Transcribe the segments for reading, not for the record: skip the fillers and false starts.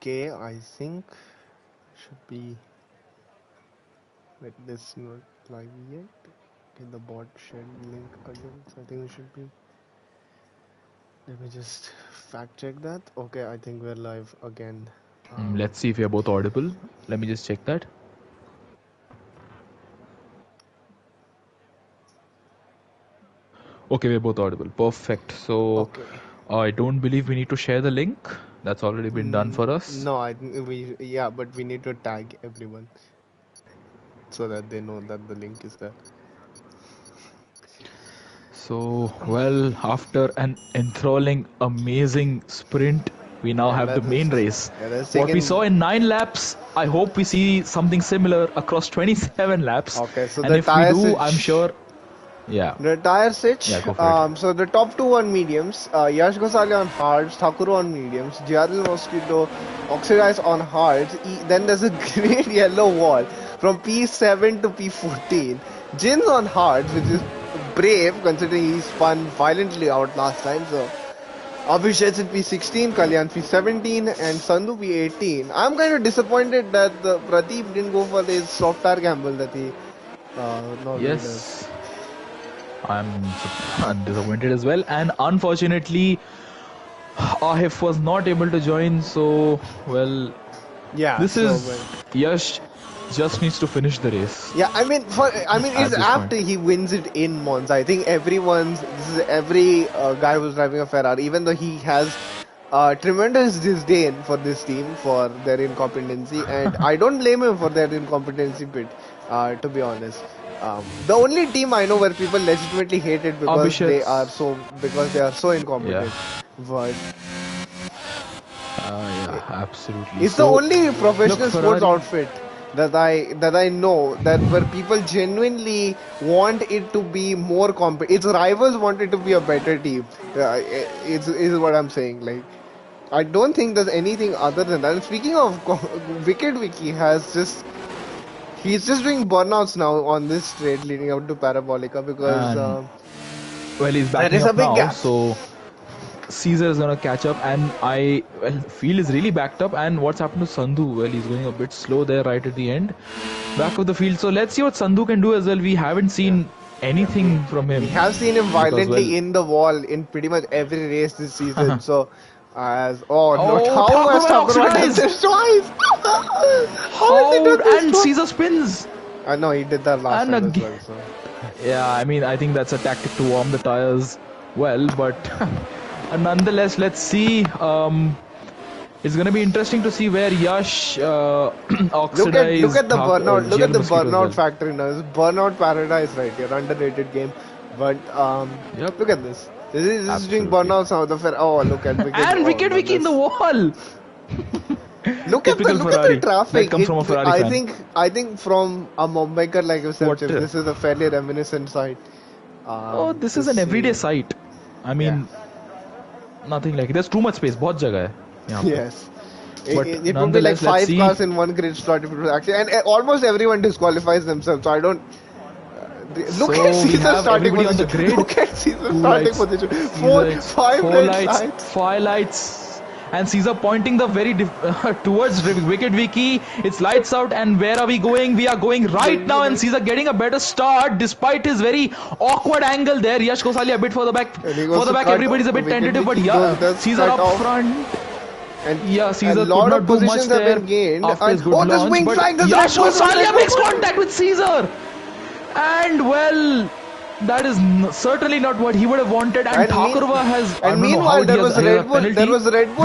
Okay, I think should be. Wait, this not live yet. Okay, the bot shared link again. So I think we should be. Let me just fact check that. Okay, I think we're live again. Let's see if we are both audible. Let me just check that. Okay, we're both audible. Perfect. So Okay. I don't believe we need to share the link. That's already been done for us. No, I think yeah, but we need to tag everyone so that they know that the link is there. So, well, after an enthralling, amazing sprint, we now have the main race. What we saw in 9 laps, I hope we see something similar across 27 laps. Okay, so And the if we tire do, I'm switch. sure. Yeah. The tire switch. Yeah, go for it. So the top two on mediums. Yash Gosali on hards. Thakuru on mediums. Giadil Mosquito Oxidize on hards. Then there's a great yellow wall from P7 to P14. Jin's on hards, which is brave considering he spun violently out last time. So Abhishek's in P16, Kalyan P17, and Sandhu P18. I'm kind of disappointed that Pradeep didn't go for his soft tire gamble that he normally does. I'm disappointed as well, and unfortunately Ahif was not able to join, so well, yeah, this is Yash just needs to finish the race. Yeah, I mean it's after he wins it in Monza. I think every guy who's driving a Ferrari, even though he has tremendous disdain for this team for their incompetency, and I don't blame him for their incompetency bit, to be honest. The only team I know where people legitimately hate it because they are so incompetent. Yeah. But yeah, absolutely. It's the only professional sports outfit that I know that where people genuinely want it to be more its rivals want it to be a better team. Is what I'm saying. Like, I don't think there's anything other than that. And speaking of Wicked Wiki he's just doing burnouts now on this straight leading out to Parabolica because well, he's backing up now, so Caesar is gonna catch up, and field is really backed up. And what's happened to Sandhu? Well, he's going a bit slow there right at the end, back of the field. So let's see what Sandhu can do as well. We haven't seen anything from him. We have seen him violently in the wall in pretty much every race this season. So. How has Thakur done this twice? How did he do this and Caesar spins. I know he did that last time as well. So. Yeah, I mean, I think that's a tactic to warm the tires well, but nonetheless, let's see. It's going to be interesting to see where Yash oxidized. Look at the burnout. Look at the burnout factory now. It's burnout paradise right here. Underrated game, but look at this. This is doing burnouts now. Look at Wicked. And Wicked Wiki in the wall. Look at the traffic. Comes from a Ferrari I think from a Mumbaiker like yourself, this is a fairly reminiscent site. This is an everyday site. I mean, nothing like it. There's too much space. बहुत जगह है. Yes. It would be like 5 cars in one grid slot if it was actually, and almost everyone disqualifies themselves. So I don't. Look at Caesar starting position. Look at Caesar starting position. 5 lights. And Caesar pointing the very towards Wicked Wiki. It's lights out, and where are we going? We are going right now, and Caesar getting a better start despite his very awkward angle there. Yash Gosali a bit further back. Everybody's a bit tentative, but Caesar up front. And Caesar a lot of positions have been gained. This wing flying. Yash Gosali makes contact with Caesar. And well, that is certainly not what he would have wanted. And Thakurva has. And meanwhile, there was Red Bull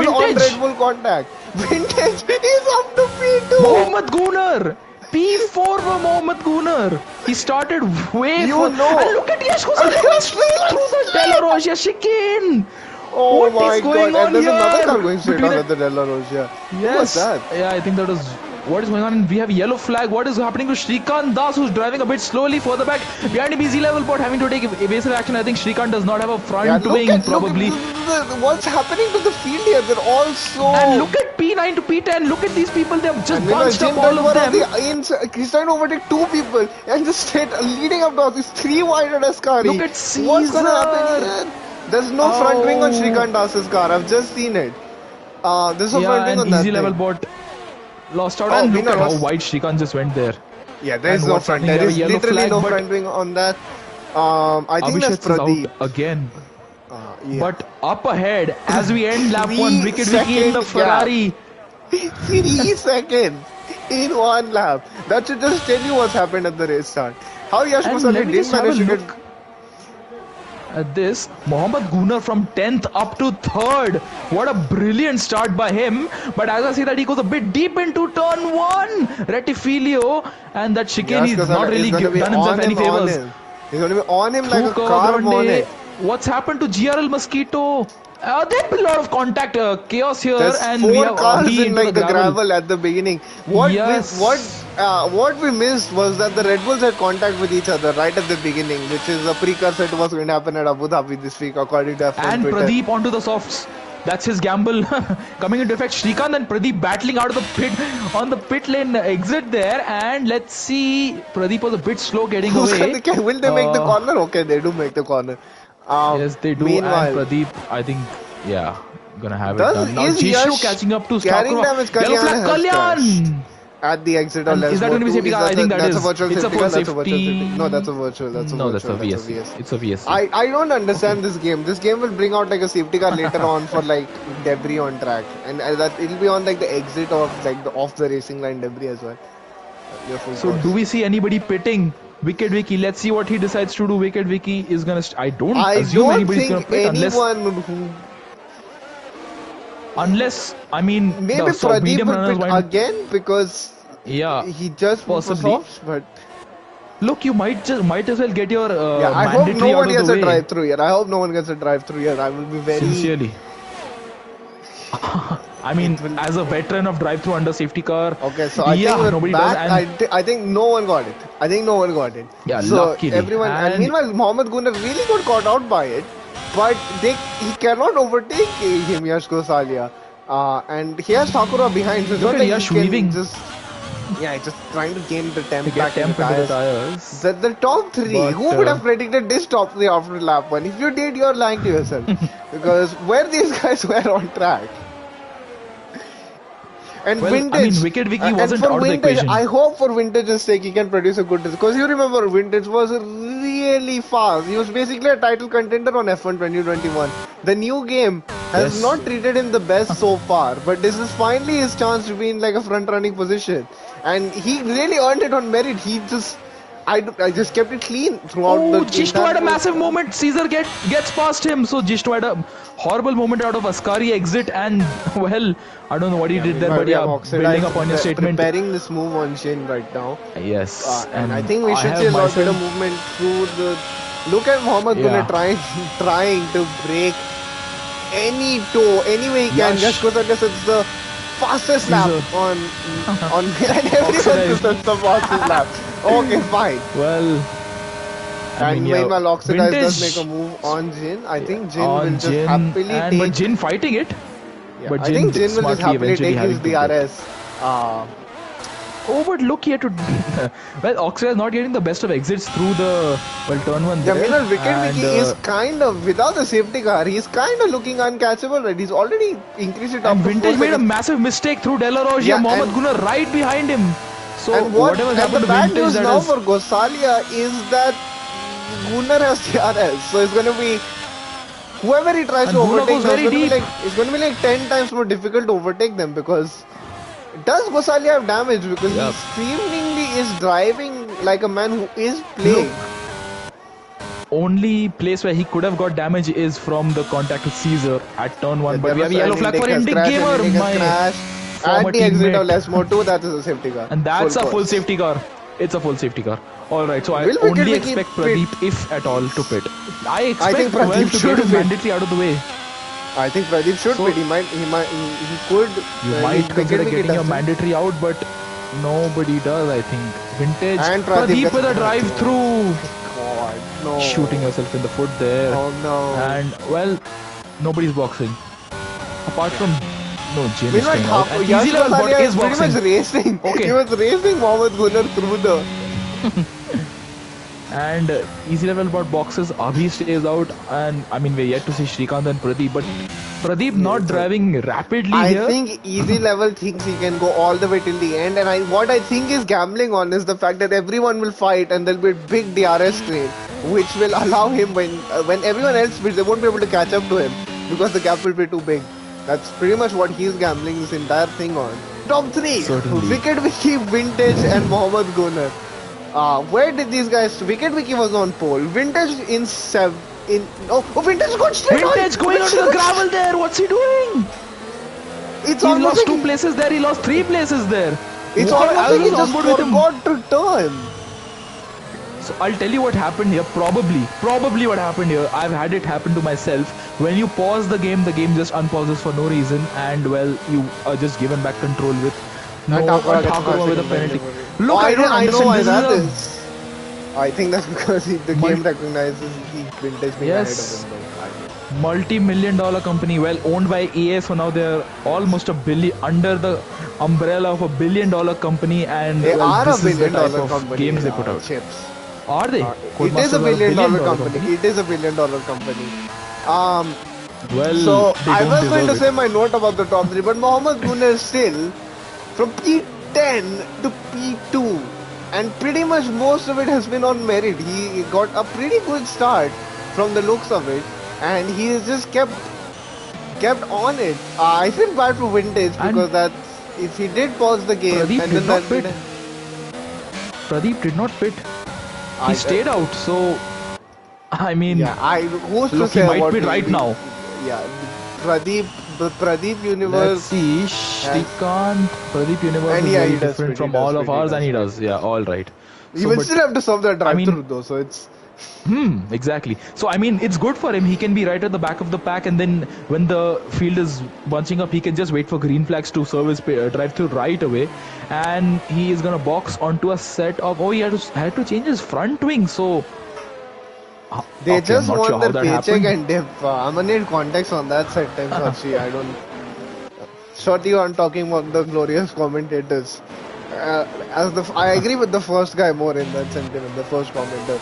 on Red Bull contact. Vintage is up to P2. Mohammad Gooner. P4 for Mohammad Gooner. He started way. And look at Yash Gosali straight through the Della Rosia chicane. Oh my god! And there's another car going straight on the Della Rosia. Yes. What's that? Yeah, I think that was. What is going on? We have yellow flag. What is happening to Shrikant Das, who's driving a bit slowly further back behind him? Easy level bot having to take evasive action. I think Shrikant does not have a front wing probably. What's happening to the field here? They're all so. And look at P9 to P10. Look at these people. They have just bunched up all of them. He's trying to overtake 2 people and just straight leading up to these 3 wide at Ascari. Look at Caesar. What's going to happen here? There's no front wing on Shrikant Das's car. I've just seen it. There's no Yeah, front wing an on that easy level thing. bot lost out. Oh, And look winner at how lost. wide Shrikant just went there. Yeah, there is And no what's front. happening? There We is have a yellow literally flag, no but front wing on that. I think that's Abhishek is out Pradeep. again. Yeah. But up ahead, as we end lap 1, 3 Wicked Vicky in the second gap. Ferrari. 3 seconds in one lap. That should just tell you what's happened at the race start. How Yash And Gosali let me didn't just have a manage to look get. at this. Mohammad Gunnar from 10th up to 3rd. What a brilliant start by him. But as I see that he goes a bit deep into turn 1. Retifilio. And that chicane, Yash he's not Gosali really is going to be done himself on any him, on favors. him. He's going to be on him like Through a cover car grande. bonnet. What's happened to GRL Mosquito? There's been a lot of contact chaos here, There's and we 4 have cars Abhi in into like the gravel at the beginning. Yes. What we missed was that the Red Bulls had contact with each other right at the beginning, which is a precursor to what's going to happen at Abu Dhabi this week, according to F1 And Twitter. Pradeep onto the softs. That's his gamble coming into effect. Shrikant and Pradeep battling out of the pit on the pit lane exit there. And let's see, Pradeep was a bit slow getting away. Will they make the corner? Okay, they do make the corner. Yes, they do. Meanwhile, and Pradeep, I think, yeah, gonna have it Does done. Now is Jishu Yash catching up to carrying Sakura. damage? Yellow flag, has crashed Kalyan! at the exit of And is that going to be safety car? I think that's a virtual it's safety a car. full That's a virtual safety. safety. No, that's a virtual. That's a No, virtual. that's a That's a VSC. VSC. It's a VSC. I don't understand this game. This game will bring out like a safety car later on for like debris on track, and that it'll be on like the exit of like the off the racing line debris as well. So do we see anybody pitting? Wicked Vicky, let's see what he decides to do. Wicked Vicky is gonna. I don't assume anybody's gonna pit unless I mean maybe the Pradeep medium will runners pit might. again because he just possibly. softs, but look, you might as well get your I hope mandatory no one out of gets the a way. drive through here. I hope no one gets a drive through here. I will be very sincerely. I mean, as a veteran of drive-through under safety car, okay, so I think nobody back. does. And I think no one got it. I think no one got it. Yeah, so luckily. everyone. And meanwhile, Mohammad Gunnar really got caught out by it, but he cannot overtake him, Yash Gosalia. And he has Sakura behind, so it's not like Yash he can weaving. just trying to gain the temp to back get in temp the into tires. the tires. The top 3, But, who would have predicted this top 3 after lap 1? If you did, you're lying to yourself. Because where these guys were on track. And Vintage, I mean, Wicked Vicky wasn't out of the equation. I hope for Vintage's sake he can produce a good result. Because you remember, Vintage was really fast. He was basically a title contender on F1 2021. The new game has not treated him the best so far. But this is finally his chance to be in like a front-running position. And he really earned it on merit. I just kept it clean throughout the Jishtu had a massive moment. Caesar gets past him. So Jishtu had a horrible moment out of Ascari exit, and well, I don't know what he did there, but building up on your statement. Preparing this move on Shin right now. Yes. And I think we should see a lot better movement through the. Look at Mohammad Gunnar trying to break any toe, any way he can. Just because it's the fastest lap on and everyone says the fastest lap. Okay, fine. Well, and meanwhile, Oxidize does make a move on Jin. I think Jin will just happily take. But Jin fighting it. Yeah, but I think Jin will just happily take his DRS. But look here to well, Oxford is not getting the best of exits through the turn 1 there. Yeah, meanwhile, Wicked Vicky is kind of without the safety car. He's kind of looking uncatchable. Right, he's already increased it up. And Vintage made a massive mistake through De La Roche. Mohammad Gunnar right behind him. So whatever happened to bad Vintage, news now for Gosalia is that Gunnar has DRS, so it's going to be whoever he tries to overtake. It's going to be like 10 times more difficult to overtake them because. Does Gosalia have damage? Because he seemingly is driving like a man who is playing. Only place where he could have got damage is from the contact with Caesar at turn 1. But we have a yellow flag for Indic Gamer. At the exit of Lesmo 2, that is a safety car. And that's a full safety car. It's a full safety car. Alright, so I only expect Pradeep, if at all, to pit. I expect Pradeep to get his mandatory out of the way. I think Pradeep should pit. He could. You might consider getting your mandatory out, but nobody does, I think. Vintage. And Pradeep with a drive through. God, no. Shooting yourself in the foot there. Oh no. And well, nobody's boxing. Apart from Jin is staying out. And easy level bot is boxing. Pretty much racing. Okay. He was racing Mohammad Gunnar through the. And easy level bot boxes, Abhi stays out, and I mean we're yet to see Shrikant and Pradeep, but Pradeep Yeah, not driving rapidly I here. think easy level thinks he can go all the way till the end, and what I think is gambling on is the fact that everyone will fight and there'll be a big DRS train, which will allow him when everyone else wins, they won't be able to catch up to him because the gap will be too big. That's pretty much what he's gambling this entire thing on. Top three: Certainly. Wicked Wiki, Vintage, and Mohammad Gunnar. Where did these guys? Wicked Wiki was on pole. Vintage in seven. Vintage got straight on. Vintage going onto the gravel there. What's he doing? It's He almost lost like 2 places there. He lost 3 places there. It's What? almost I like he was just on board with him. forgot to turn. So I'll tell you what happened here. Probably what happened here. I've had it happen to myself. When you pause the game just unpauses for no reason, and well, you are just given back control with Thakurova with a penalty. Look, I don't I know understand. why This that is is. I think that's because the game recognizes the Vintage being ahead Yes. of him. a multi-million-dollar company, well owned by EA. So now they're almost under the umbrella of a billion-dollar company, and They well, are this a is the type billion-dollar of company. games they put out. Chips. Are they? It is a billion-dollar company. It is a billion-dollar company. Well, So they I don't was going to deserve say it. my note about the top three, but Mohammad Gunnar is still from P10 to P2, and pretty much most of it has been on merit. He got a pretty good start from the looks of it, and he has just kept on it. I feel bad for Vintage And because that's if he did pause the game Pradeep and did not then pit. Pradeep did not pit. He stayed out. So I mean, yeah, who's to look, he say might what pit right now. Yeah, the Pradeep Let's universe. see, Shrikant, Pradeep Universe And is yeah, very he does different fit, he from does all of fit, he ours, does and he fit. does. Yeah, all right. You So, will but still have to solve the I drive-through mean, though, so it's. exactly. So I mean, it's good for him. He can be right at the back of the pack, and then when the field is bunching up, he can just wait for green flags to serve his drive through right away, and he is gonna box onto a set of. Oh, he had to change his front wing. So They okay, just I'm not sure want how their that paycheck happened. and dip. I'm gonna need context on that sentence, Archie. I don't. Shortly, I'm talking about the glorious commentators. I agree with the first guy more in that sentiment, the first commenter.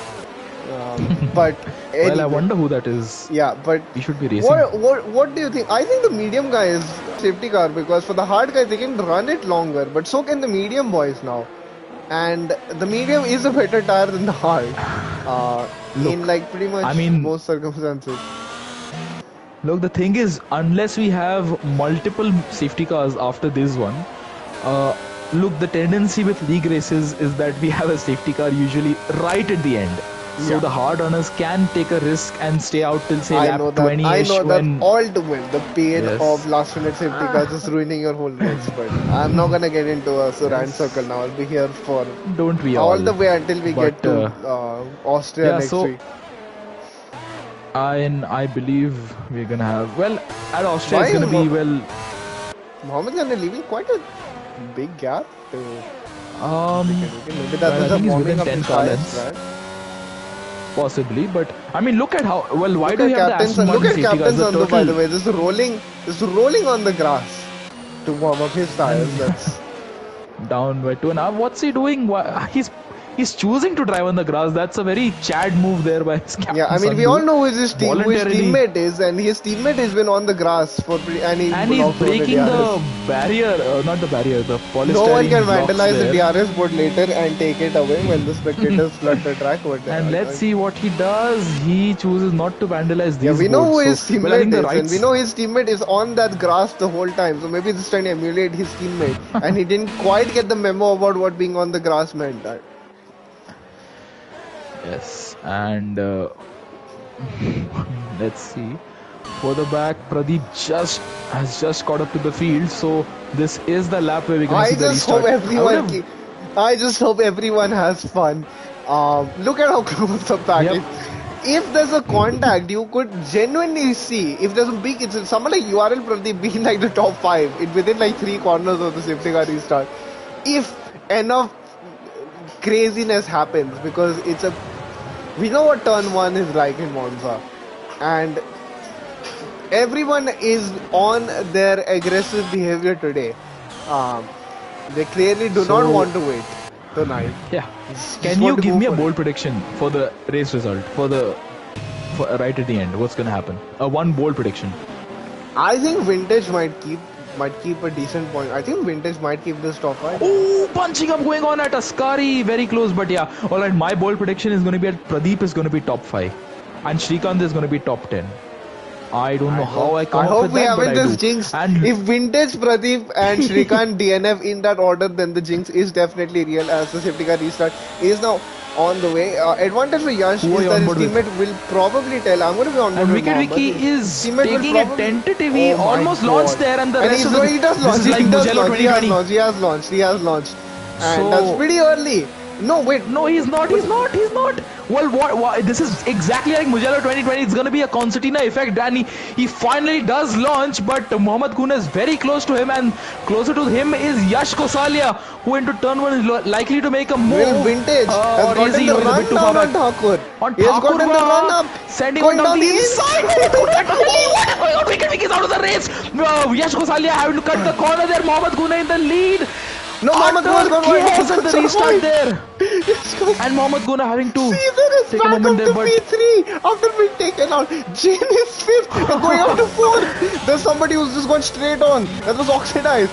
But Well, I anyway, wonder who that is. yeah. But He should be racing. what do you think? I think the medium guy is safety car because for the hard guys they can run it longer, but so can the medium boys now. And the medium is a better tire than the hard. In like pretty much I mean, most circumstances. look, the thing is, unless we have multiple safety cars after this one, look, the tendency with league races is that we have a safety car usually right at the end. So Yeah. the hard runners can take a risk and stay out till say I lap know that. 20-ish I know that when all too well. The pain Yes. of last minute safety cars just ruining your whole race. But I'm not gonna get into a rant circle now. I'll be here for don't we all the way until we But, get to Austria yeah, next so week. I believe we're gonna have at Austria Why it's gonna is be Mohammed Khan leaving quite a big gap to maybe that well, was I a think he's warming within up 10 his car tires, lengths. right? Possibly, but I mean, look at how well. Why Look do at we have the Captain Aston Look Martin at safety Captain cars? The Sandhu, by the turtle- way, just rolling on the grass to warm up his tires. That's down by 2.5. What's he doing? Why, he's choosing to drive on the grass. That's a very Chad move there by his captain. yeah. I mean, we Sandhu. all know who his Voluntarily. teammate is, and his teammate has been on the grass and And he's blocks over breaking DRS. the barrier, not the barrier, the polystyrene No one can blocks vandalize the there. DRS board later and take it away when the spectators flood the track. And let's see what he does. He chooses not to vandalize these Yeah, we know who boards. his So, well, I think teammate the is, and we rights. know his teammate is on that grass the whole time. So maybe he's trying to emulate his teammate, and he didn't quite get the memo about what being on the grass meant. Yes, and let's see. Further back, Pradeep has just caught up to the field. So this is the lap where we're going to see the restart. I just hope everyone has fun. Look at how close the pack is. If there's a contact, you could genuinely see if there's a big. It's someone like URL Pradeep being like the top 5 within like 3 corners of the safety car restart. If enough craziness happens, because we know what turn 1 is like in Monza, and everyone is on their aggressive behavior today. They clearly do not want to wait. to 9. Yeah. Just Can want you to give go me a for bold it. prediction for the race result? For right at the end, what's gonna happen? One bold prediction. I think Vintage might keep a decent point. I think Vintage might keep this top 5. Oh, bunching up going on at Askari, very close. But yeah, all right. My bold prediction is going to be that Pradeep is going to be top 5, and Shrikant is going to be top 10. I don't know how I come up hope with we that, but haven't I just do. jinxed. And If Vintage, Pradeep and Shrikant DNF in that order, then the jinx is definitely real as the safety car restart is now on the way. Advantage for Yash who are is you that on his board with? teammate will probably tell. I'm going to be on board And with Wicked Mohammed. Wiki His is teammate will taking a probably. tentative. He Oh my almost launched god. there, and the And rest of the. he does This launch. is like He does Mugello launch. He has 2020. launched. He has launched. He has launched. And that's So pretty early. No, wait. no, he's not. He's not. He's not. Well, what? This is exactly like Mugello 2020. It's going to be a concertina effect, and he finally does launch. But Mohammad Kuna is very close to him, and closer to him is Yash Kosalia, who into turn 1 is likely to make a move. Will Vintage has Or is gotten he? the No, he's a bit run too far down back. on Thakur. On He has gotten the run Thakur, up. sending Going one down down the the inside. What is going on? Wicked Wick is out of the race. Yash Kosalia having to cut the corner there. Mohammad Kuna in the lead. No, Mohammad Guna has gone wide. Chaos at the restart there. Yes, And Mohammad Guna having to Caesar is take a back moment up there, to but P3 after being taken out. Jin is 5th and going up to 4th. There's somebody who's just gone straight on. That was oxidized.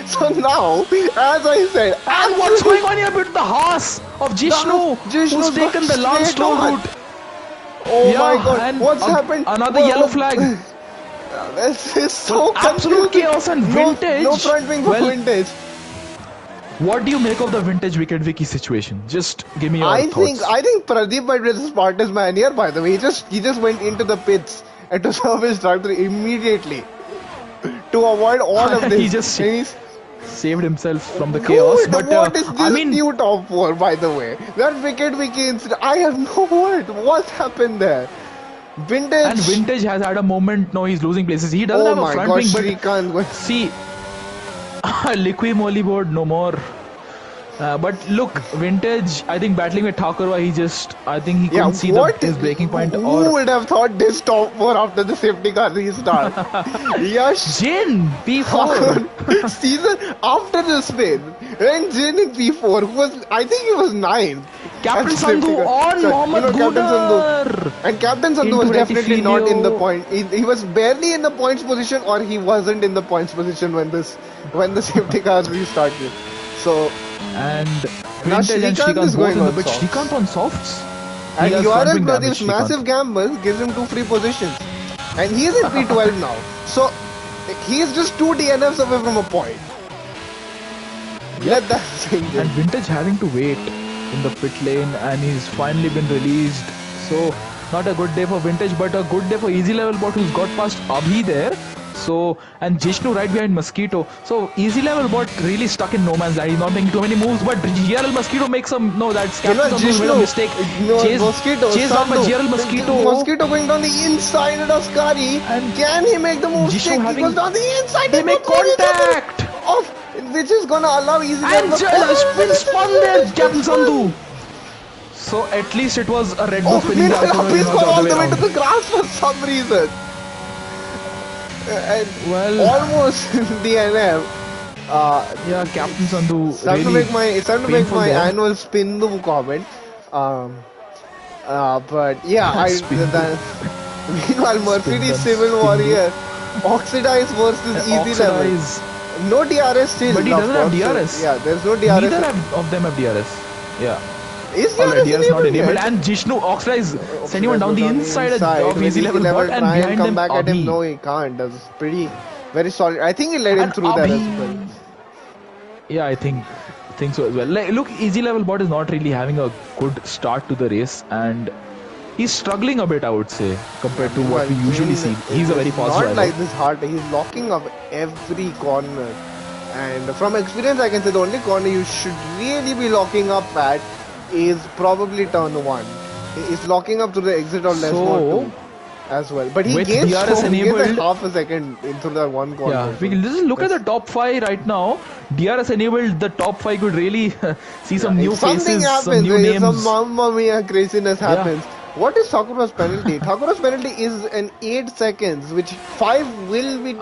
So now, as I said, and what's going on here with the Haas of Jishnu, Jishnu's who's taken the gone long straight slow on. route. Oh Yeah, my god, and what's happened? Another yellow flag. This is so Absolute confusing. chaos and Vintage. No front wing for Well, Vintage. What do you make of the Vintage Wicked Wiki situation? Just give me your thoughts. I think Pradeep might be the smartest man here. By the way, he just went into the pits and to serve his drive-thru immediately to avoid all of this. He just And he's saved himself from the chaos. Dude, But what is this I mean, new top 4? By the way, that Wicked Wiki incident. I have no word. What happened there? Vintage. and Vintage has had a moment. No, he's losing places. He doesn't Oh have a my front gosh, wing, but Shrikant. see, Liqui Moly board no more. But look, Vintage, I think battling with Thakurwa, I think he couldn't see his breaking point. Who would have thought this top 4 after the safety car restart? Yash. Jin, P4. Season after the spin, and Jin in P4, who was, I think he was 9th. Captain Sandhu on Mohammad Gunar. And Captain Sandhu Into was definitely not in the Retifilio. point. He was barely in the points position, or he wasn't in the points position when the safety cars restarted. So. And Now Vintage and Shrikant is Shrikant both going in the on pit. softs. Shrikant on softs. And He has URL front wing damage, Pradeep's Shrikant. massive gamble gives him 2 free positions. And he is in P12 now. So he is just 2 DNFs away from a point. Let that sink in. And Vintage having to wait in the pit lane, and he's finally been released. So not a good day for Vintage, but a good day for Easy Level Bot, who's got past Abhi there. So, and Jishnu right behind Mosquito. So Easy Level Bot really stuck in no man's land. He's not making too many moves, but GRL Mosquito makes some. No, that's Captain Sandhu's made a mistake. Chased down by GRL Mosquito. Mosquito going down the inside of Askari. And can he make the move? He goes down the inside. They make contact. Off, which is gonna allow Easy And Level spun there, Captain Sandhu. So at least it was a Red Bull spinning the He's gone all the way to around. the grass for some reason. And Well, almost DNF. Yeah, Captain Sandhu. It's time Really to make my there. annual spin the comment. But yeah, meanwhile Mercedes Civil Warrior Oxidize versus Easy Level. Oxidize. No DRS still. But he of doesn't have course. DRS. Yeah, there's no DRS. Neither of them have DRS. Yeah. Is Alright, DRS DRS not enabled. yet? And Jishnu Oxidize sending one down the inside of Easy Level Bot, and try behind come them back at him. Abhi. No, he can't. That's pretty, very solid. I think he led him And through that as Abhi. well. Yeah, I think so as well. Like, look, Easy Level Bot is not really having a good start to the race, and he's struggling a bit, I would say, compared to what we usually see. He's a very fast driver. Not like this hard. He's locking up every corner. And from experience, I can say the only corner you should really be locking up at is probably turn 1. He's locking up to the exit of Lesmore 2 as well. But he with gains DRS enabled, like half a second into that one corner. Yeah, we can just look at the top 5 right now. DRS enabled, the top 5 could really see some new Something faces, happens, some new names. some mamma mia craziness happens. What is Sakura's penalty? Sakura's penalty is an 8 seconds, which 5 will be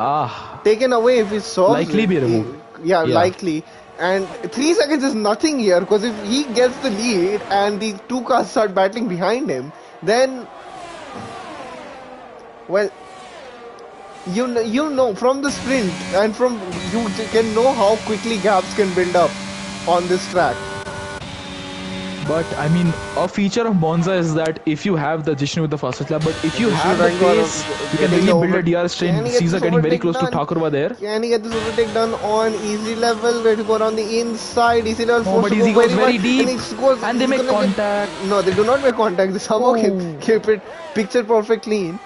taken away if he solves likely it. be removed. likely. And 3 seconds is nothing here, because if he gets the lead and the two cars start battling behind him, then, well, you know from the sprint and from you can know how quickly gaps can build up on this track. But I mean, a feature of Monza is that if you have the Jishnu with the fastest lap, but if you have the pace, you can really build a DRS train. Caesar getting very close to Thakurva there. Can he get this overtake done on easy level? Where to go around the inside? Easy level forced to go very deep, and they make contact. No, they do not make contact. They somehow keep it picture perfect clean.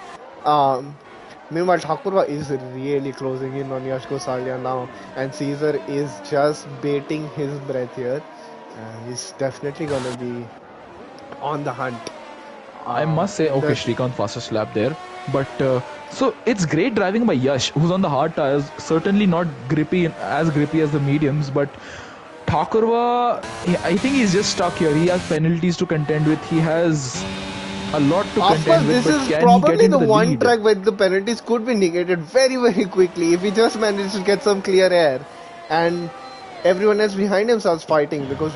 Meanwhile, Thakurva is really closing in on Yash Gosalia now, and Caesar is just baiting his breath here. He's definitely gonna be on the hunt. I must say, okay, Shrikant fastest lap there, but so it's great driving by Yash, who's on the hard tires. Certainly not as grippy as the mediums, but Thakurva, I think he's just stuck here. He has penalties to contend with. He has a lot to contend with. This is probably the one track where the penalties could be negated very, very quickly if he just manages to get some clear air, and everyone else behind him starts fighting, because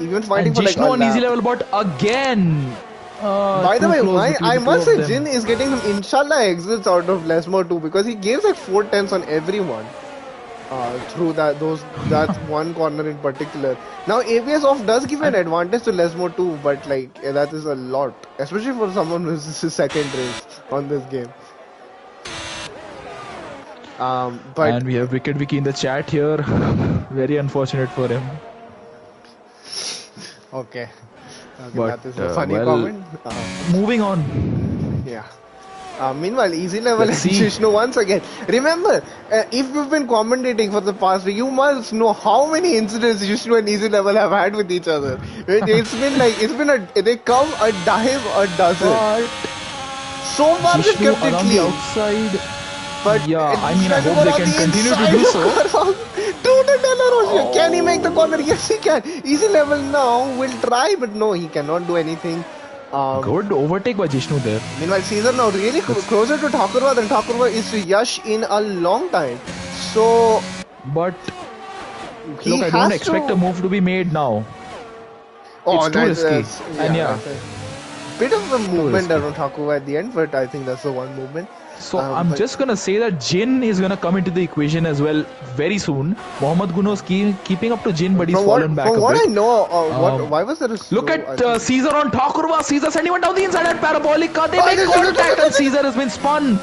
even fighting and for Jishnu like on easy level, but again. By the way, I must say Jin is getting some inshallah exits out of Lesmo too, because he gives like 4 tenths on everyone through that one corner in particular. Now ABS off does give an advantage to Lesmo too, but like that is a lot, especially for someone who's his second race on this game. And we have Wicked Vicky in the chat here. Very unfortunate for him. Okay, but, that is a funny comment. Moving on. Yeah. Meanwhile, easy level and Jishnu once again. Remember, if you've been commentating for the past week, you must know how many incidents Jishnu and easy level have had with each other. They come a dime a dozen. But so far they've kept it clean. The outside. But yeah, I mean, I hope they can continue to do so. Can he make the corner? Yes, he can. Easy level now will try, but no, he cannot do anything. Good overtake by Jishnu there. Meanwhile, Caesar now really closer to Thakurva than Thakurva is to Yash in a long time. So, but look, I don't expect a move to be made now. Oh, it's too risky. And bit of a movement around Thakurva at the end, but I think that's the one movement. So I'm just gonna say that Jin is gonna come into the equation as well very soon. Mohammad Guno's keeping up to Jin, but he's fallen back a bit. From what I know, why was there a slow? Look at Caesar on Thakurva. Caesar sending one down the inside at Parabolic. They make contact and Caesar has been spun.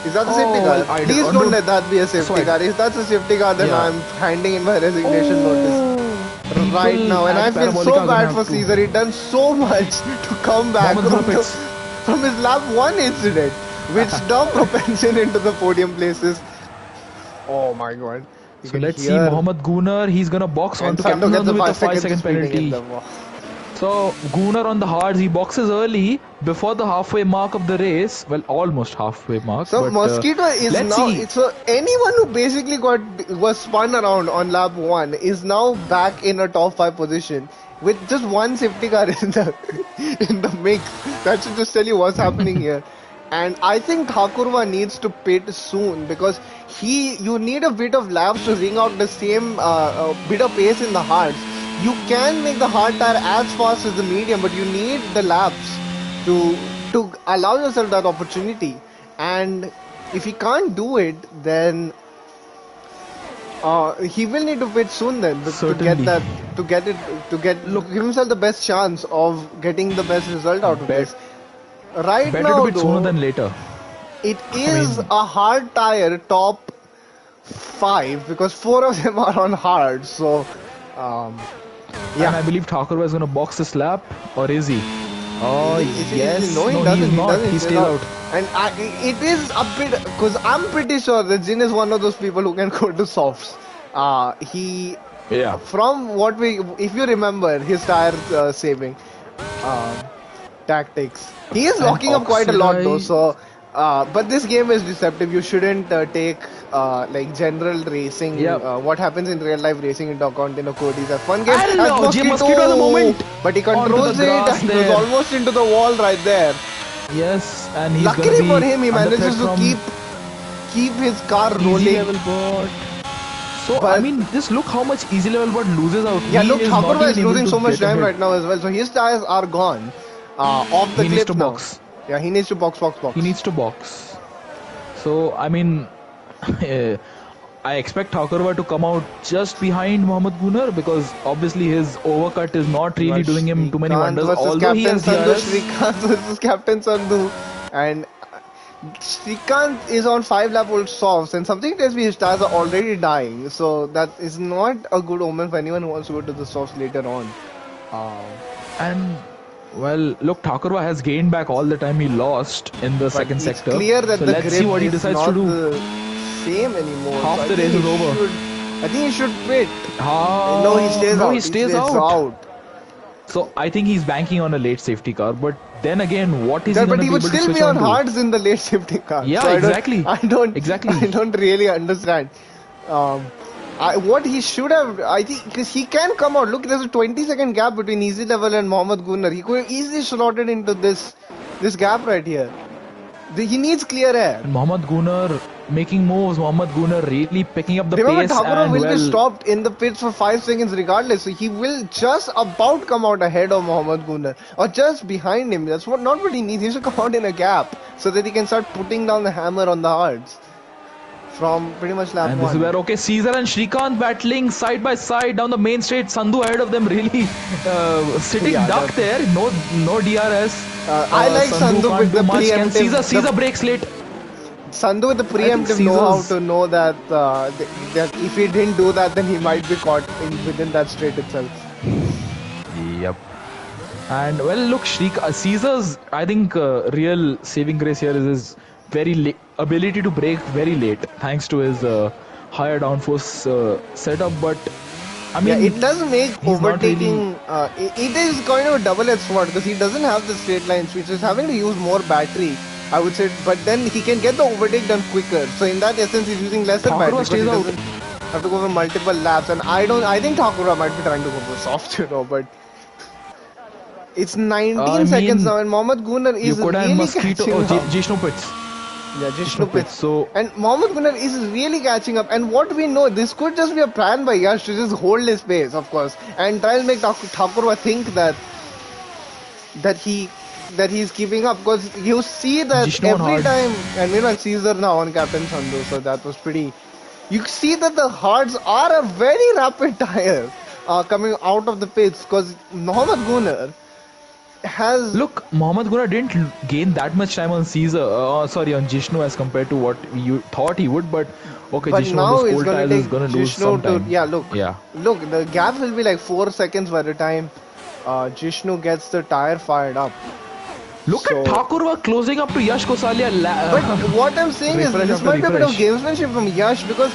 Is that the safety car? Please don't let that be a safety car. If that's a safety car, then I'm handing in my resignation notice right now. And I feel so bad for Caesar. He done so much to come back from his lap 1 incident, which now propels him into the podium places. Oh my god. So let's see Mohammad Gunnar. He's gonna box onto Captain with a 5-second penalty. So Gunnar on the hards, he boxes early before the halfway mark of the race. Well, almost halfway mark. So Mosquito is now. So anyone who basically was spun around on lap 1 is now back in a top 5 position with just one safety car in the mix. That should just tell you what's happening here. And I think Thakurva needs to pit soon, because you need a bit of laps to ring out the same bit of pace in the hards. You can make the hard tire as fast as the medium, but you need the laps to allow yourself that opportunity. And if he can't do it, then he will need to pit soon then to give himself the best chance of getting the best result out of this. Right better now, to bit sooner than later. It is a hard tire top 5, because 4 of them are on hard. So, and I believe Thakurva is going to box this lap, or is he? Oh, yes. No, he doesn't. He stays out. And it is a bit, because I'm pretty sure that Jin is one of those people who can go to softs. From what if you remember his tire saving tactics, he is locking up quite a lot though. So, but this game is deceptive. You shouldn't take like general racing, what happens in real life racing into account in a code. It's a fun game. Mosquito at the moment, but he controls it and goes almost into the wall right there. Yes, and he's luckily for him, he manages to keep his car rolling. So I But mean, just look how much easy level but loses out. yeah, He look, is not Thakurva is even able losing to so much get time ahead. right now as well. So his tires are gone, off the He needs to cliff now. box. Yeah, he needs to box. He needs to box. So I mean, I expect Thakurva to come out just behind Mohammad Gunnar because obviously his overcut is not really doing him too many Shrikant wonders. versus Although he Captain has Sandhu. DRS. Shrikant versus Captain Sandhu, and Shrikant is on 5 lap old softs, and something tells me his tires are already dying. So that is not a good omen for anyone who wants to go to the softs later on. And well, look, Thakurva has gained back all the time he lost in the But second it's sector. clear that So the let's see grip what he is decides not to do. the same anymore. Half So the race is over. I think he should quit. No, He stays out. he stays out. out. So I think he's banking on a late safety car. But then again, what is he But going to he be would able to still switch be on on to? hards in the late safety car. Yeah, so exactly. I don't really understand. What he should have, I think, because he can come out. Look, there's a 20-second gap between Easy Level and Mohammad Gunnar. He could have easily slotted into this gap right here. He needs clear air. And Mohammad Gunnar making moves. Mohammad Gunnar really picking up the Remember, pace. Thakurva will well, be stopped in the pits for 5 seconds regardless. So he will just about come out ahead of Mohammad Gunnar or just behind him. That's not what he needs. He should come out in a gap so that he can start putting down the hammer on the hards. From pretty much lap and 1. this is where, okay, Caesar and Shrikant battling side by side down the main straight. Sandhu ahead of them, really sitting duck there. No DRS. I like Sandhu with the preemptive. Caesar breaks late. Sandhu with the preemptive know-how to know that, that if he didn't do that, then he might be caught within that straight itself. Yep. And well, look, Caesar's, I think, real saving grace here is his very ability to brake very late, thanks to his higher downforce setup. But I mean, it does make overtaking. It is kind of a double-edged sword because he doesn't have the straight line switch. He's having to use more battery, I would say. But then he can get the overtake done quicker. So in that essence, he's using lesser battery because he doesn't have to go for multiple laps. And I think Thakurva might be trying to go for soft, but. It's 19 seconds now, and Mohammad Gunnar is really catching up. Jishnu pits. Yeah, Jishnu pits. So, and Mohammad Gunnar is really catching up. And what we know, this could just be a plan by Yash to just hold his pace, of course, and try and make Thakurva think that he's keeping up. Because you see that Jishnu every time, and and Caesar now on Captain Sandhu, so that was pretty. You see that the hards are a very rapid tire coming out of the pits because Mohammad Gunnar has... Look, Mohammad Gunnar didn't gain that much time on Caesar, on Jishnu as compared to what you thought he would, but okay, but Jishnu now is going to lose some time. Look, the gap will be like 4 seconds by the time Jishnu gets the tire fired up. Look at Thakurva closing up to Yash Gosalia. But what I'm saying is this might be a bit of gamesmanship from Yash because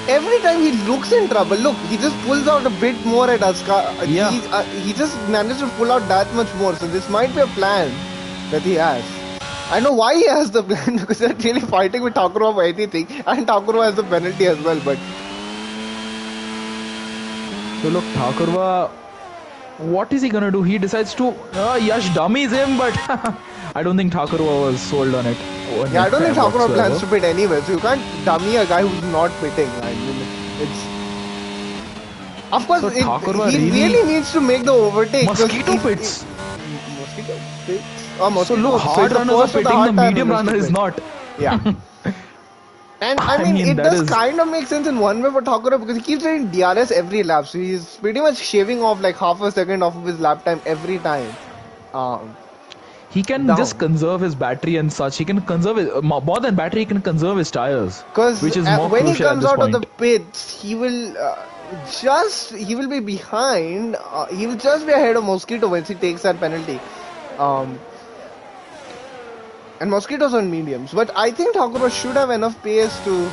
every time he looks in trouble, look, he just pulls out a bit more at Aska. Yeah. He just managed to pull out that much more. So this might be a plan that he has. I know why he has the plan because they're really fighting with Thakurva for anything. And Thakurva has the penalty as well. But so look, Thakurva, what is he going to do? He decides to... Yash dummies him, but I don't think Thakurva was sold on it. Yeah, I don't think Thakurva plans to pit anyway, so you can't dummy a guy who's not pitting. I mean, it's... Of course, so he really needs to make the overtake. Mosquito pits. Mosquito pits? Oh, mosquito. So look, hard runners are pitting, the medium runner is not. Yeah. And I mean it does kind of make sense in one way for Thakurva because he keeps getting DRS every lap. So he's pretty much shaving off like half a second off of his lap time every time. He can just conserve his battery and such. He can conserve it more than battery. He can conserve his tires, which is more when he crucial comes at this out point. of the pits, he will be behind. He will just be ahead of Mosquito once he takes that penalty. And Mosquito's on mediums, but I think Thakurva should have enough pace to.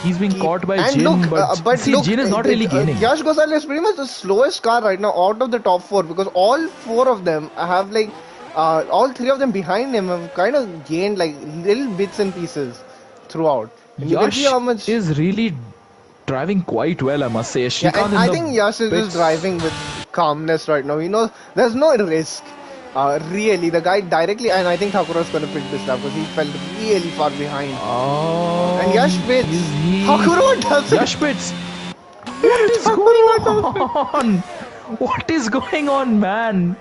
He's being caught by Jin, but Jin is not really gaining. Yash Gosalia is pretty much the slowest car right now out of the top 4 because all 4 of them have like, all 3 of them behind him have kind of gained like little bits and pieces throughout. And Yash is really driving quite well, I must say. I think Yash is just driving with calmness right now. He knows there's no risk. Really, the guy directly, and I think Thakur was going to pick this lap because he fell really far behind. And Yash pits. Thakur does it. Yash pits. What is going on? What is going on, man?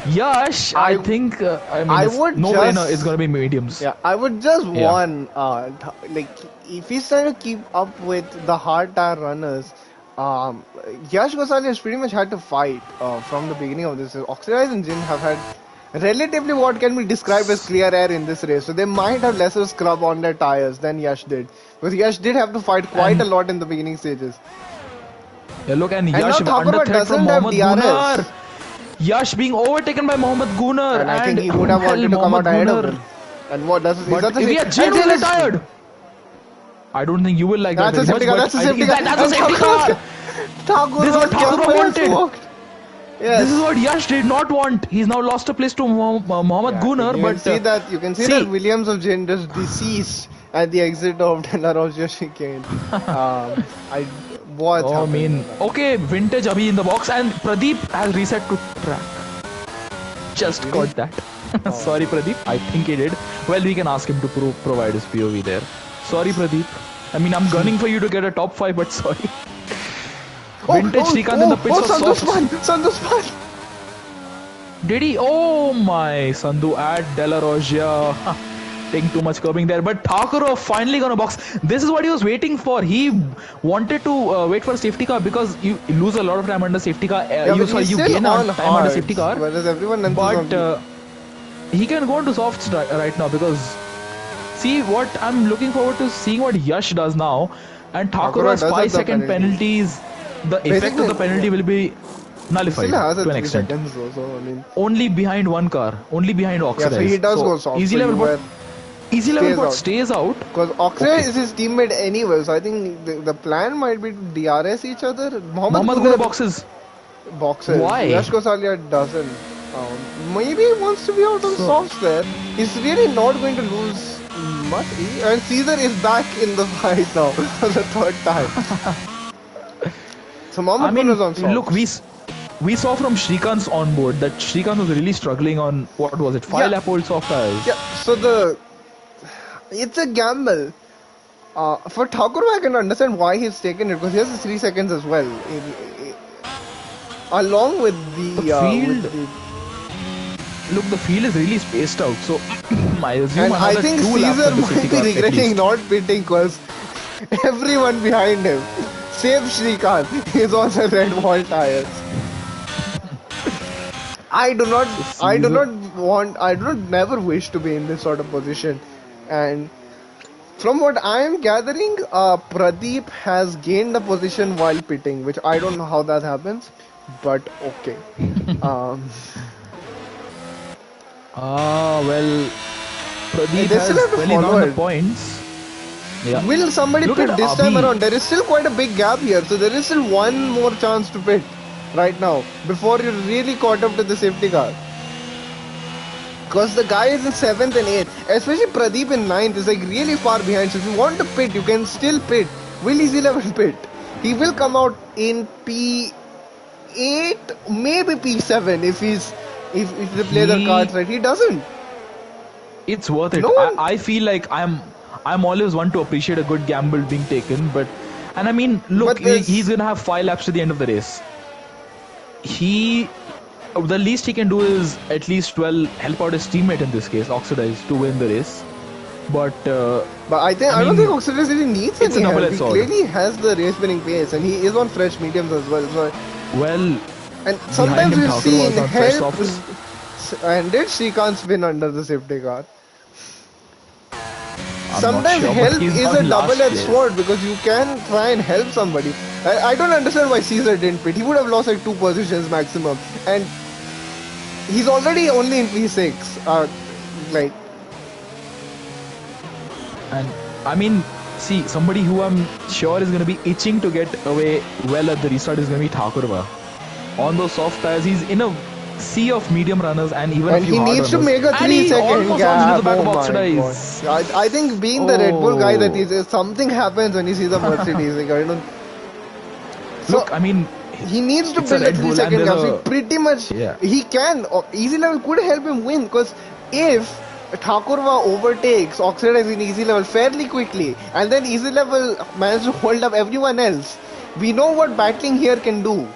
Yash, I think I would no just, brainer. It's gonna be mediums. Yeah, I would just want like if he's trying to keep up with the hard tire runners. Yash Gosali has pretty much had to fight from the beginning of this. Oxidize and Jin have had relatively what can be described as clear air in this race, so they might have lesser scrub on their tires than Yash did. Because Yash did have to fight quite a lot in the beginning stages. Yeah, look, and Yash under threat from Mohammad Gunnar. Yash being overtaken by Mohammad Gunnar, and I think he would have wanted to come out ahead of him. And what does but if he had genuinely retired, I don't think you will like that. That's a safety car. That's a safety car. That's a safety car. This is what Thakur wanted. Yes. This is what Yash did not want. He's now lost a place to Mohammad Gunnar. You can see that Williams of Jin just deceased at the exit of De La Roche chicane. Okay, vintage abhi in the box, and Pradeep has reset to track. Just got that. Sorry, Pradeep. I think he did. Well, we can ask him to provide his POV there. Sorry, Pradeep. I mean, I'm gunning for you to get a top 5, but sorry. Vintage Srikanth in the pits of Sandhu. Did he? Oh my, Sandhu at De La Rogia. Taking too much curbing there, but Thakur finally gonna box. This is what he was waiting for. He wanted to wait for a safety car because you lose a lot of time under safety car. You gain time under safety car. Whereas everyone but he can go into softs right now because see what I'm looking forward to seeing what Yash does now. And Thakur has 5-second penalties. The effect of the penalty will be nullified to an extent. So, I mean, only behind one car, only behind Oxidize. Yeah, so he does go soft. Easy level but stays out. Because Oxidize is his teammate anyway, so I think the plan might be to DRS each other. Mohammad Gunnar boxes. Why? Yash Gosalia doesn't. Maybe he wants to be out on softs there. He's really not going to lose much. And Caesar is back in the fight now for the third time. So Mohammad Gunnar is on softs. Look, we saw from Srikanth's onboard that Srikanth was really struggling on, what was it, 5-lap old soft tires. Yeah, so it's a gamble. For Thakur, I can understand why he's taken it because he has the 3 seconds as well. Along with the field. Look, the field is really spaced out, so I assume I think Caesar might be regretting not pitting because everyone behind him, save Srikanth, is on the red wall tires. I do not never wish to be in this sort of position. And from what I am gathering, Pradeep has gained a position while pitting, which I don't know how that happens, but okay. Well, Pradeep has on the points. Yeah. Will somebody pit this time around? There is still quite a big gap here, so there is still one more chance to pit right now before you're really caught up to the safety car. Because the guy is in 7th and 8th, especially Pradeep in 9th is like really far behind. So if you want to pit, you can still pit. Will Easy Level pit? He will come out in P8, maybe P7 if they play their cards right. He doesn't. It's worth it. I feel like I'm always one to appreciate a good gamble being taken, and I mean, look, he's gonna have 5 laps to the end of the race. The least he can do is at least help out his teammate in this case, Oxidize, to win the race. But I don't think Oxidize really needs any help. He clearly has the race winning pace, and he is on fresh mediums as well. So and sometimes we've seen help. And did Srikanth win under the safety car? Sometimes help is a double-edged sword because you can try and help somebody. I don't understand why Caesar didn't pit. He would have lost like 2 positions maximum, and he's already only in P6. And I mean, see, somebody who I'm sure is going to be itching to get away well at the restart is going to be Thakurva. On those soft tires, he's in a sea of medium runners and even a few hard runners. He needs to make a 3-second gap. I think being the Red Bull guy that is, something happens when he sees a Mercedes. Look, I mean, he needs to It's a build a Red 3 Bull and second there's gap. So a pretty much yeah. he can. Easy level could help him win because if Thakurva overtakes Oxidize in easy level fairly quickly and then easy level manages to hold up everyone else, we know what battling here can do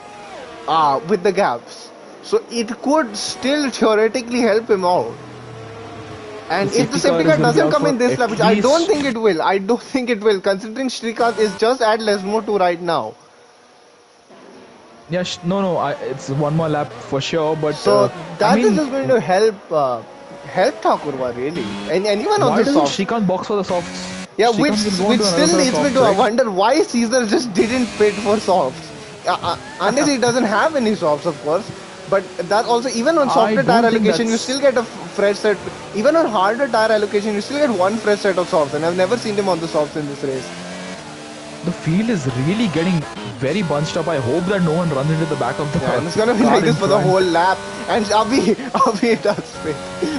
with the gaps. So it could still theoretically help him out. And if the safety car doesn't come in this lap, which I don't think it will, considering Shrikant is just at Lesmo 2 right now. Yeah, it's one more lap for sure, but so that is just going to help Thakurva really, and anyone on the softs. Why doesn't Shrikant box for the softs? Yeah, which still leads me to wonder why Caesar just didn't pit for softs, unless he doesn't have any softs, of course. But that also, even on softer tire allocation, you still get a fresh set. Even on harder tire allocation, you still get one fresh set of softs, and I've never seen him on the softs in this race. The field is really getting very bunched up. I hope that no one runs into the back of the car. And it's gonna be like this for the whole lap. And Abhi does fit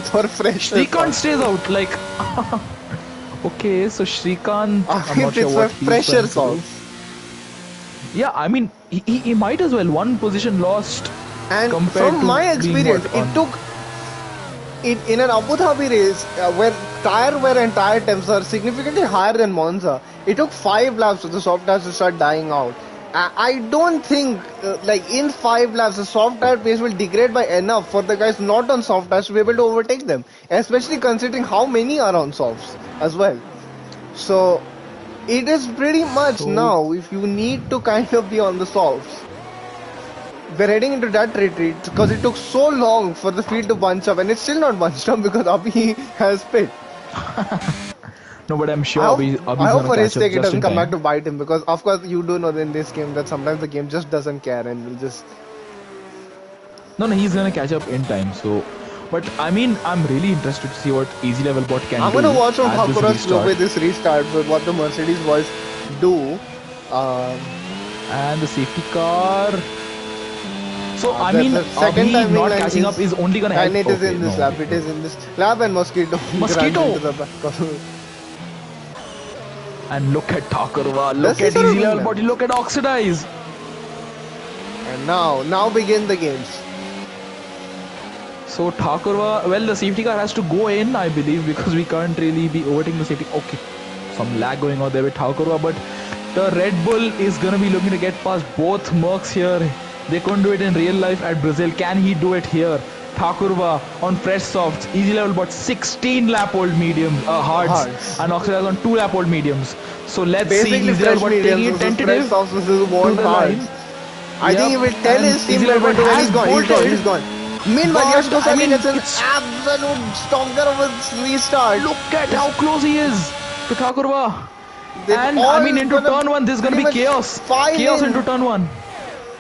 for fresh. Shrikant stays out. Like, okay, so Shrikant. I'm not sure what pressure softs. Yeah, I mean, he might as well. One position lost. And from my experience, it took in an Abu Dhabi race where tire wear and tire temps are significantly higher than Monza. It took 5 laps for the soft tires to start dying out. I don't think like in 5 laps the soft tire pace will degrade by enough for the guys not on soft tires to be able to overtake them, especially considering how many are on softs as well. So it is pretty much now if you need to kind of be on the softs. We're heading into that retreat because it took so long for the field to bunch up, and it's still not bunched up because Abhi has pit. No, but I'm sure Abhi's I hope for his sake it doesn't come back to bite him, because of course you do know in this game that sometimes the game just doesn't care and will just... No, he's gonna catch up in time. So, but I mean, I'm really interested to see what easy level bot can do. I'm gonna watch on Hakura's slow with this restart with what the Mercedes boys do. And the safety car. So I mean, second time not catching up is only gonna help. And it is in this lap. It is in this lap, and Mosquito. Into the back. And look at Thakurva. Look at easy level body. Look at Oxidize. And now begin the games. So Thakurva, well, the safety car has to go in, I believe, because we can't really be overtaking the safety. Okay, some lag going on there with Thakurva, but the Red Bull is gonna be looking to get past both Mercs here. They couldn't do it in real life at Brazil. Can he do it here? Thakurva on fresh softs, easy level but 16 lap old mediums, hards, and Oxidize on 2 lap old mediums. So let's see easy level but taking it tentative to the line. I think he will tell his team member to he's gone. Meanwhile, Yash Goswami gets an absolute stonker of a restart. Look at how close he is to Thakurva. And I mean, into turn 1, this is going to be chaos. Chaos into turn 1.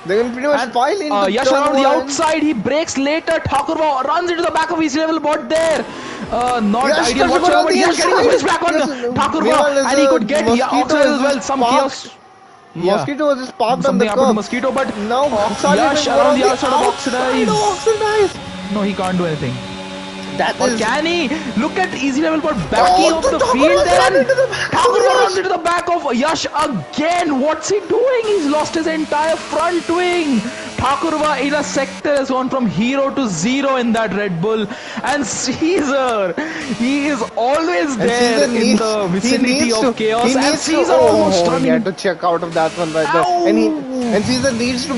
They're going to pretty much file into Yash around the outside, he breaks later. Thakurva runs into the back of his level bot there. Not Yash ideal whatsoever, but Yash getting the finish back on Thakurva, and he could get Oxidize as well. Some chaos. Mosquito was just parked on the curb. Something Mosquito, but now Yash around the outside of Oxidize. No, he can't do anything. Can he? Look at easy level but backing up the field there. Thakurva runs into the back of Yash again. What's he doing? He's lost his entire front wing. Thakurva in a sector has gone from hero to 0 in that Red Bull. And Caesar, he is always there in the vicinity of chaos. And Caesar almost running. He had to check out of that one right there. And Caesar needs to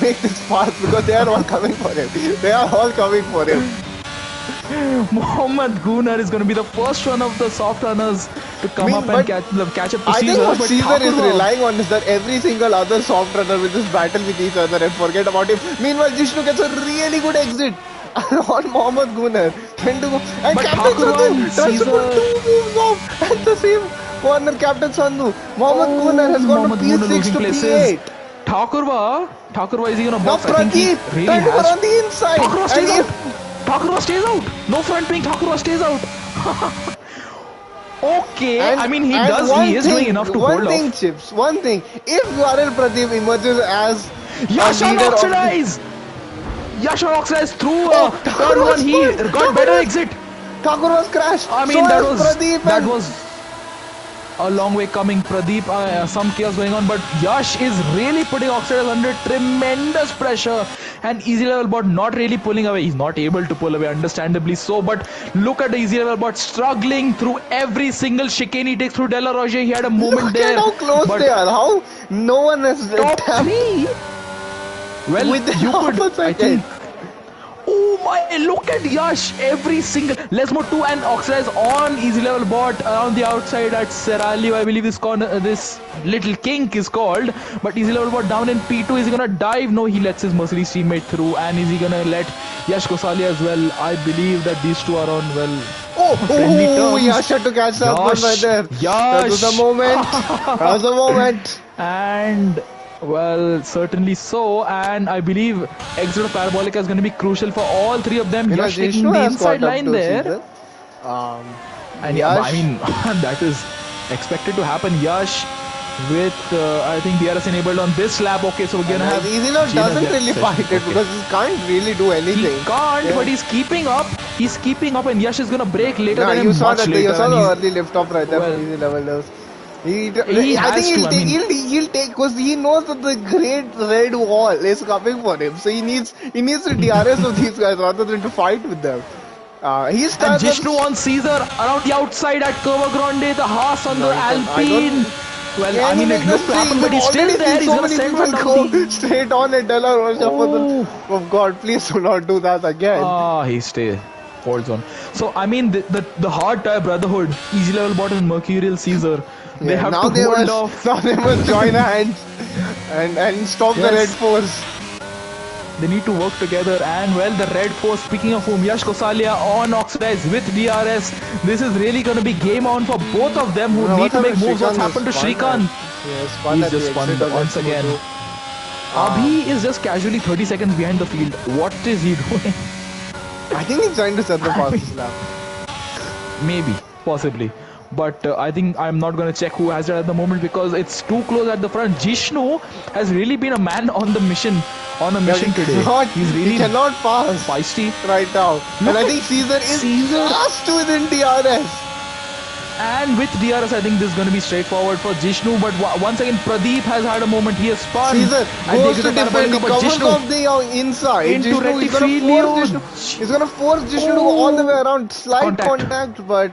make this fast because they are all coming for him. They are all coming for him. Mohammed Gunnar is going to be the first one of the soft runners to come up and catch up to Caesar. I think what Caesar is relying on is that every single other soft runner will just battle with each other and forget about him. Meanwhile, Jishnu gets a really good exit on Mohammed Gunnar. And Captain Sandhu tries to put 2 moves off at the same corner. Captain Sandhu. Mohammed Gunnar has gone to P6 to P8. Thakurva is he going to box? Now Pradeep trying to run on the inside. Thakurva stays out. No front wing. Thakurva stays out. Okay. I mean, he is doing enough to hold off. One thing, Chips. One thing. If URL Pradeep emerges as Yash on Oxidize. Yash on Oxidize through turn 1. He got better exit. Thakurva's crashed. I mean, that was a long way coming. Pradeep, some chaos going on, but Yash is really putting Oxidized under tremendous pressure. And Easy Level Bot not really pulling away. He's not able to pull away, understandably so. But look at the Easy Level Bot struggling through every single chicane he takes through De La Roche. He had a moment there. Look at how close they are. How no one has top three. Well, with you could, I think. Oh my, look at Yash, every single. Let's move to an Oxidize on Easy Level Bot on the outside at Serralio. I believe this corner, this little kink is called. But Easy Level Bot down in P2. Is he gonna dive? No, he lets his Mercedes teammate through. And is he gonna let Yash Gosalia as well? I believe that these two are on, well, Yash had to catch that one right there. That was a moment. That was a moment. And well, certainly so, and I believe exit of Parabolica is going to be crucial for all three of them. Yash taking the inside line there. And yeah, I mean, that is expected to happen. Yash with, I think, DRS enabled on this lap. Okay, so we're going to have... Easy Level doesn't really fight it because he can't really do anything. He can't, but he's keeping up. He's keeping up, and Yash is going to break later than him. You saw the early lift off right there from Easy Level. I think he'll take because he knows that the great red wall is coming for him. So he needs to DRS of these guys rather than to fight with them. He's and Jishnu on Caesar around the outside at Curva Grande, the Haas on the Alpine. Well, I mean, it looked to happen, but he's still there. He's gonna send one go straight on at De La Roche for the. Oh God, please do not do that again. He stays. Holds on. So I mean the hard tire brotherhood, Easy Level Bot and Mercurial Caesar. They have to hold off. Now they must join hands and stop the Red Force. They need to work together. And well, the Red Force, speaking of whom, Yash Gosalia on Oxidize with DRS. This is really going to be game on for both of them who need to make moves. What's happened to Shrikant? He's just spun once again. Abhi is just casually 30 seconds behind the field. What is he doing? I think he's trying to set the fastest lap. Maybe, possibly. But I think I'm not going to check who has it at the moment because it's too close at the front. Jishnu has really been a man on the mission, today. He cannot pass feisty right now. And I think Caesar is fast within DRS. And with DRS, I think this is going to be straightforward for Jishnu. But once again, Pradeep has had a moment. He has spun. Caesar goes to defend. He covers off the inside. Into Jishnu, he's going to force Jishnu to go all the way around. Slight contact, but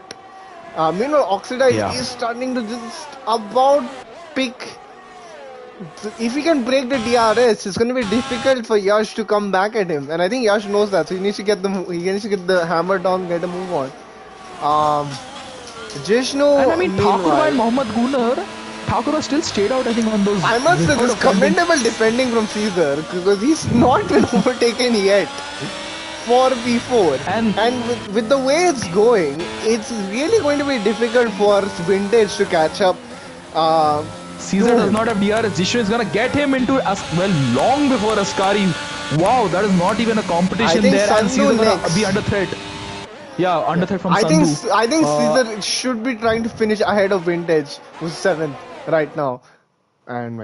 meanwhile, Oxidize is starting to just about pick. If he can break the DRS, it's going to be difficult for Yash to come back at him. And I think Yash knows that. So he needs to get the hammer down, get a move on. Jishnu, and I mean, Thakur and Mohammad Gunnar, Thakur has still stayed out, I think, on those. I must say, this commendable defending from Caesar because he's not been overtaken yet for P4. And with the way it's going, it's really going to be difficult for Vintage to catch up. Caesar does not have DRS. Jishnu is going to get him into, long before Ascari. Wow, that is not even a competition there. And Caesar is going to be under threat. Yeah, under threat from Sandhu. I think Caesar should be trying to finish ahead of Vintage, who's 7th right now. And